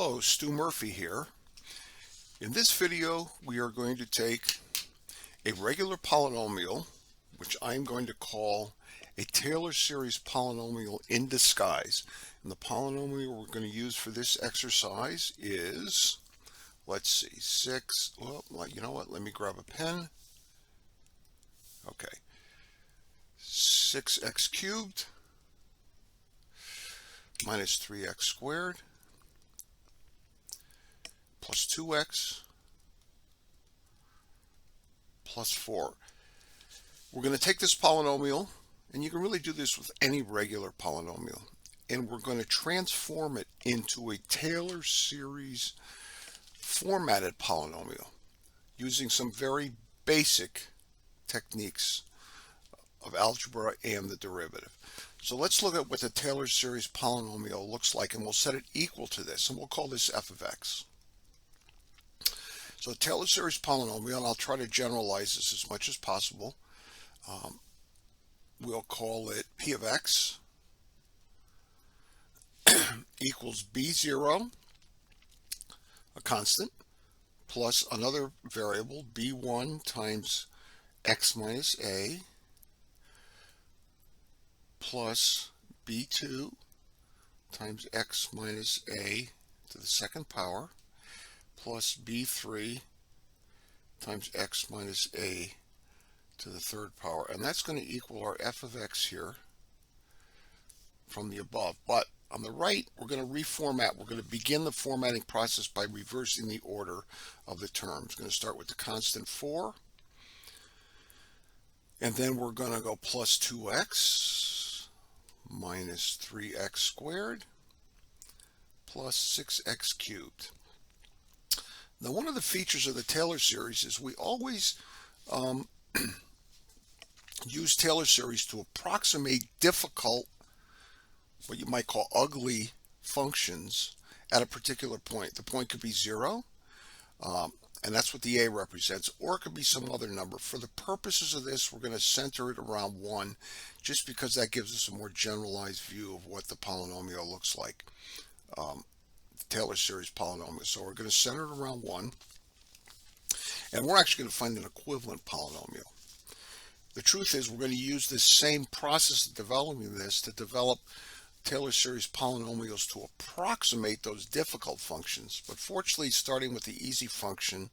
Hello, Stu Murphy here. In this video, we are going to take a regular polynomial, which I'm going to call a Taylor Series Polynomial in disguise. And the polynomial we're going to use for this exercise is, let's see, 6, well, you know what, let me grab a pen. Okay, 6x cubed minus 3x squared plus 2x plus 4. We're going to take this polynomial, and you can really do this with any regular polynomial, and we're going to transform it into a Taylor series formatted polynomial using some very basic techniques of algebra and the derivative. So let's look at what the Taylor series polynomial looks like, and we'll set it equal to this, and we'll call this f of x. So Taylor series polynomial, and I'll try to generalize this as much as possible. We'll call it p of x equals b0, a constant, plus another variable, b1 times x minus a, plus b2 times x minus a to the second power, plus b3 times x minus a to the third power. And that's going to equal our f of x here from the above. But on the right, we're going to reformat. We're going to begin the formatting process by reversing the order of the terms. We're going to start with the constant 4. And then we're going to go plus 2x minus 3x squared plus 6x cubed. Now, one of the features of the Taylor series is we always use Taylor series to approximate difficult, what you might call ugly functions at a particular point. The point could be 0, and that's what the a represents, or it could be some other number. For the purposes of this, we're going to center it around 1, just because that gives us a more generalized view of what the polynomial looks like. Taylor series polynomial. So we're going to center it around 1, and we're actually going to find an equivalent polynomial. The truth is, we're going to use this same process of developing this to develop Taylor series polynomials to approximate those difficult functions. But fortunately, starting with the easy function,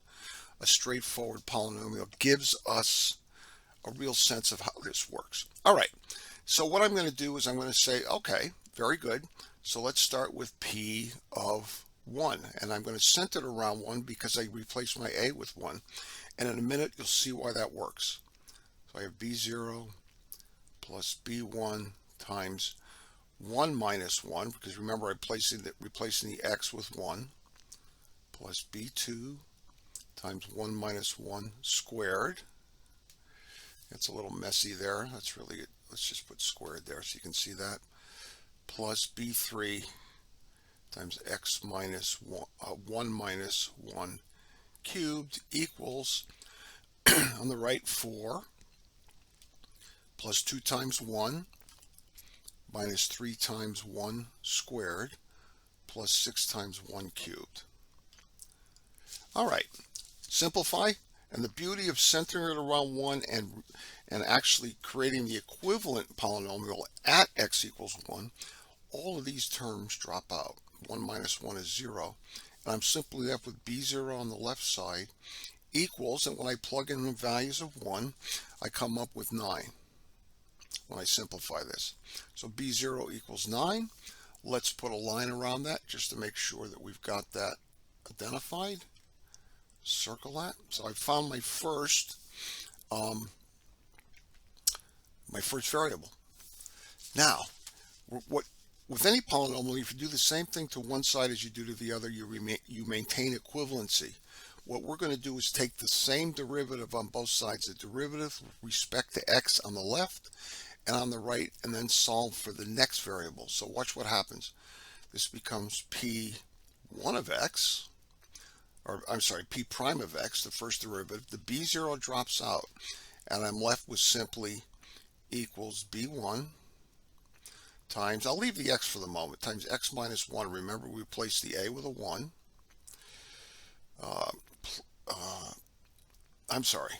a straightforward polynomial, gives us a real sense of how this works. All right, so what I'm going to do is I'm going to say, okay, very good. So let's start with p of 1, and I'm going to center it around 1 because I replaced my a with 1, and in a minute you'll see why that works. So I have b0 plus b1 times 1 minus 1, because remember I'm replacing the x with 1, plus b2 times 1 minus 1 squared. It's a little messy there. That's really good. Let's just put squared there so you can see that. Plus b3 times x minus 1 minus 1 cubed equals, on the right, 4 plus 2 times 1 minus 3 times 1 squared plus 6 times 1 cubed. All right, simplify. And the beauty of centering it around 1 and actually creating the equivalent polynomial at x equals 1, all of these terms drop out. 1 minus 1 is 0. And I'm simply left with b0 on the left side equals, and when I plug in the values of 1, I come up with 9 when I simplify this. So b0 equals 9. Let's put a line around that just to make sure that we've got that identified. Circle that. So I found my first variable. Now, with any polynomial, if you do the same thing to one side as you do to the other, you maintain equivalency. What we're going to do is take the same derivative on both sides, the derivative with respect to x on the left and on the right, and then solve for the next variable. So watch what happens. This becomes p1 of x, or I'm sorry, p prime of x, the first derivative. The b0 drops out, and I'm left with simply equals b1 times, I'll leave the x for the moment, times x minus 1. Remember, we replaced the a with a 1. I'm sorry.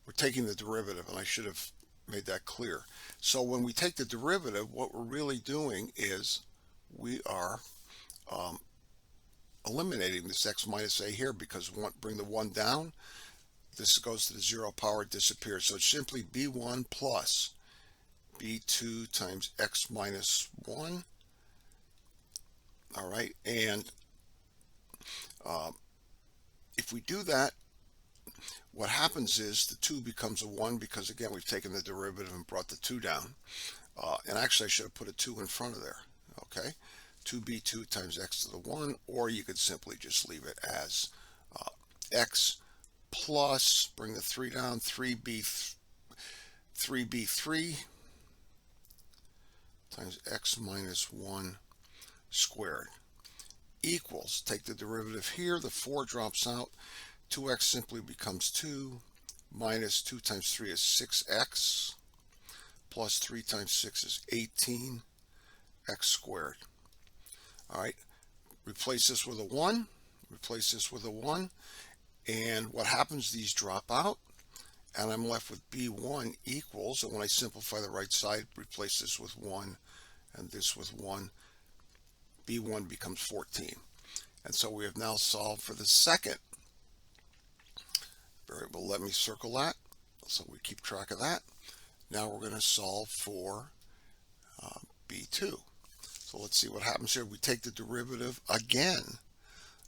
We're taking the derivative, and I should have made that clear. So when we take the derivative, what we're really doing is we are eliminating this x minus a here, because bring the 1 down, this goes to the 0 power, it disappears. So it's simply b1 plus b2 times x minus 1. All right, and if we do that, what happens is the 2 becomes a 1, because again we've taken the derivative and brought the 2 down. And actually I should have put a 2 in front of there. Okay, 2b2 times x to the 1, or you could simply just leave it as x plus, bring the 3 down, 3b3 times x minus 1 squared equals, take the derivative here, the 4 drops out, 2x simply becomes 2, minus 2 times 3 is 6x, plus 3 times 6 is 18, x squared. All right, replace this with a 1, and what happens, these drop out, and I'm left with b1 equals, and when I simplify the right side, replace this with 1 and this with 1, b1 becomes 14. And so we have now solved for the second variable. Let me circle that so we keep track of that. Now we're going to solve for b2. So let's see what happens here. We take the derivative again.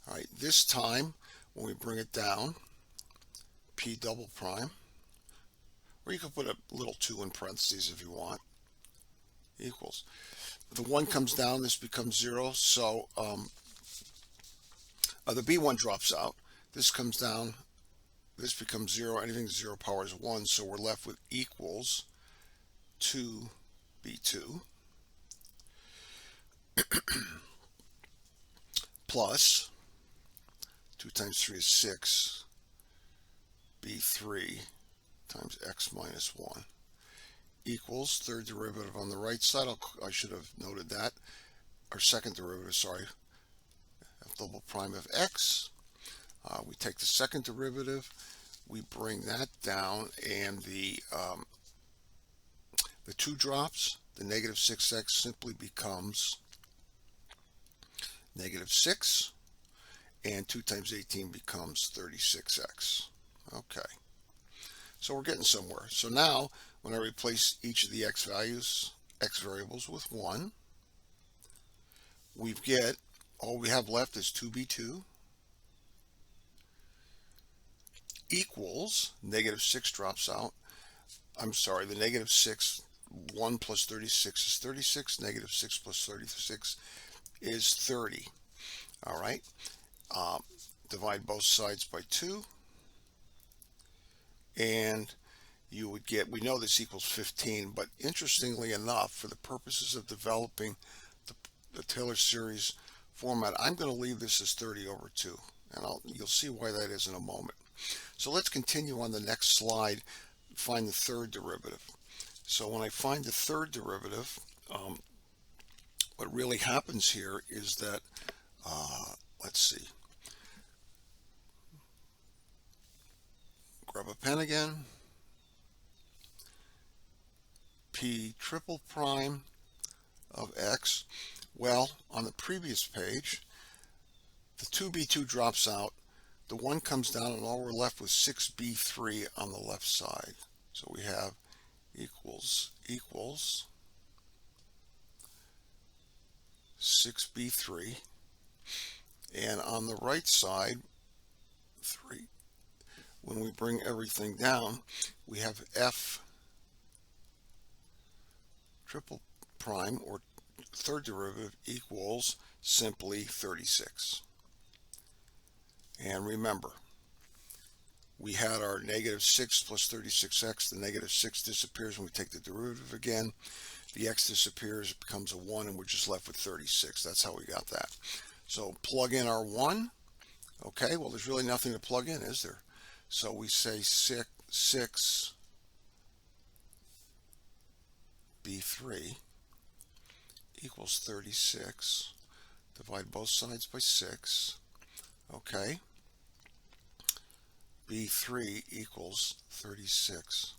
All right, this time when we bring it down, p double prime, or you could put a little 2 in parentheses if you want, equals. The 1 comes down, this becomes 0, so the b1 drops out, this comes down, this becomes 0, anything 0 power is 1, so we're left with equals 2b2 plus 2 times 3 is 6, b3 times x minus 1 equals, third derivative on the right side, I should have noted that, our second derivative, sorry, f double prime of x. We take the second derivative, we bring that down, and the 2 drops, the negative 6x simply becomes negative 6, and 2 times 18 becomes 36x. Okay, so we're getting somewhere. So now when I replace each of the x variables with 1, all we have left is 2b2 equals, negative 6 drops out. I'm sorry, the negative 6, 1 plus 36 is 36, negative 6 plus 36 is 30. All right, divide both sides by 2, and you would get, we know this equals 15, but interestingly enough, for the purposes of developing the Taylor series format, I'm going to leave this as 30 over 2, and you'll see why that is in a moment. So let's continue on the next slide, find the third derivative. So when I find the third derivative, what really happens here is that, let's see, grab a pen again, p triple prime of x. Well, on the previous page, the 2b2 drops out, the 1 comes down, and all we're left with 6b3 on the left side. So we have equals 6b3, and on the right side, 3. When we bring everything down, we have f triple prime, or third derivative, equals simply 36. And remember, we had our negative 6 plus 36x. The negative 6 disappears when we take the derivative again. The x disappears, it becomes a 1, and we're just left with 36. That's how we got that. So plug in our 1. Okay, well, there's really nothing to plug in, is there? So we say 6b3 B3 equals 36. Divide both sides by 6. Okay. B3 equals 36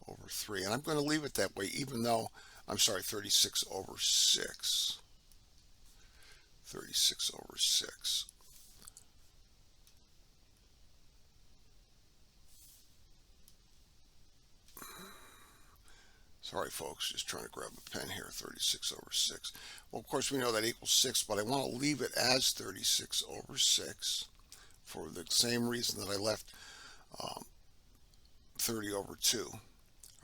over 3. And I'm going to leave it that way, even though, I'm sorry, 36 over 6. 36 over 6. Sorry, folks, just trying to grab a pen here. 36 over 6. Well, of course, we know that equals 6, but I want to leave it as 36 over 6 for the same reason that I left 30 over 2.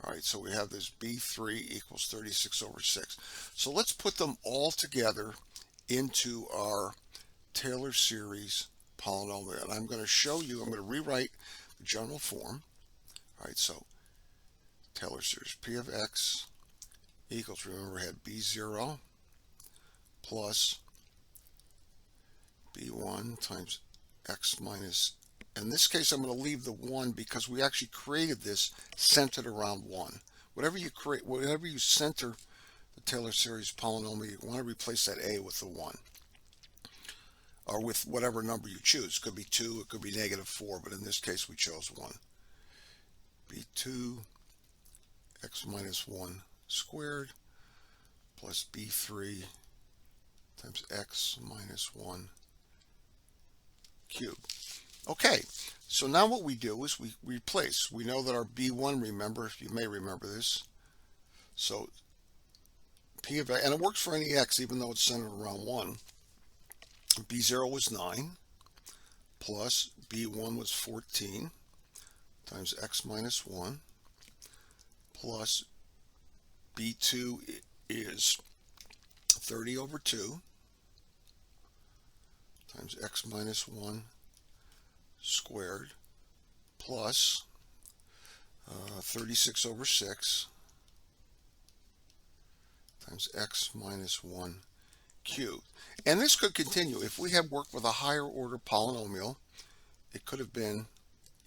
All right, so we have this B3 equals 36 over 6. So let's put them all together into our Taylor series polynomial. And I'm going to show you, I'm going to rewrite the general form. All right, so Taylor series P of x equals, remember, we had B0 plus B1 times x minus, in this case I'm going to leave the 1 because we actually created this centered around 1. Whatever you create, whatever you center the Taylor series polynomial, you want to replace that a with the 1. Or with whatever number you choose. It could be 2, it could be -4, but in this case we chose 1. B2 x minus 1 squared plus B3 times x minus 1 cubed. Okay, so now what we do is we replace. We know that our B1, remember, if you may remember this, so P of x, and it works for any x even though it's centered around 1. B0 was 9 plus B1 was 14 times x minus 1 plus B2 is 30 over 2 times x minus 1 squared plus 36 over 6 times x minus 1 cubed. And this could continue. If we had worked with a higher order polynomial, it could have been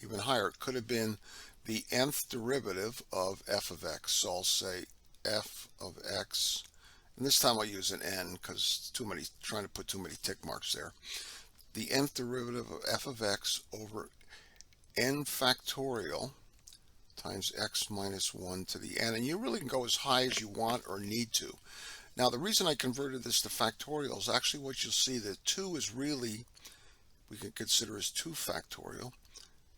even higher. It could have been the nth derivative of f of x. So I'll say f of x, and this time I'll use an n because trying to put too many tick marks there. The nth derivative of f of x over n factorial times x minus 1 to the n. And you really can go as high as you want or need to. Now, the reason I converted this to factorial is actually what you'll see that 2 is really, we can consider as 2 factorial,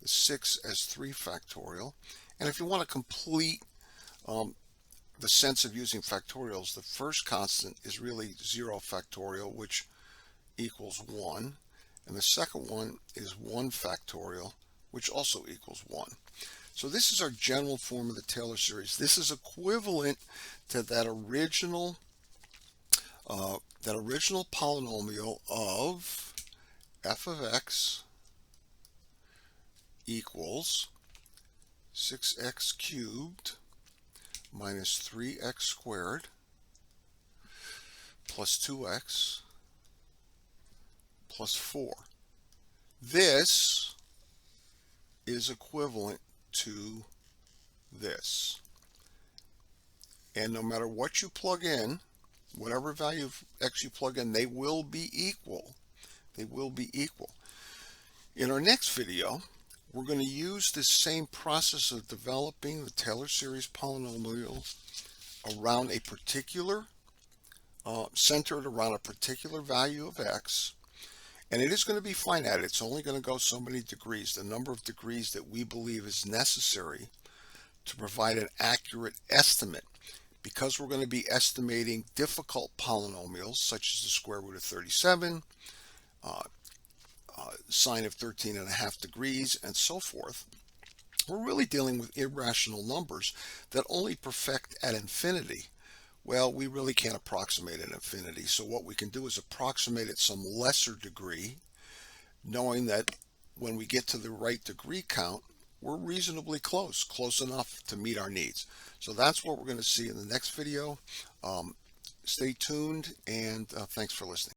the 6 as 3 factorial. And if you want to complete the sense of using factorials, the first constant is really 0 factorial, which equals 1. And the second one is 1 factorial, which also equals 1. So this is our general form of the Taylor series. This is equivalent to that original polynomial of f of x equals 6x cubed minus 3x squared plus 2x plus 4. This is equivalent to this. And no matter what you plug in, whatever value of x you plug in, they will be equal. They will be equal. In our next video, we're going to use this same process of developing the Taylor series polynomial around a particular, centered around a particular value of x. And it is going to be finite. It's only going to go so many degrees, the number of degrees that we believe is necessary to provide an accurate estimate. Because we're going to be estimating difficult polynomials, such as the square root of 37, sine of 13.5 degrees, and so forth, we're really dealing with irrational numbers that only perfect at infinity. Well, we really can't approximate at infinity, so what we can do is approximate at some lesser degree, knowing that when we get to the right degree count, we're reasonably close enough to meet our needs. So that's what we're going to see in the next video. Stay tuned, and thanks for listening.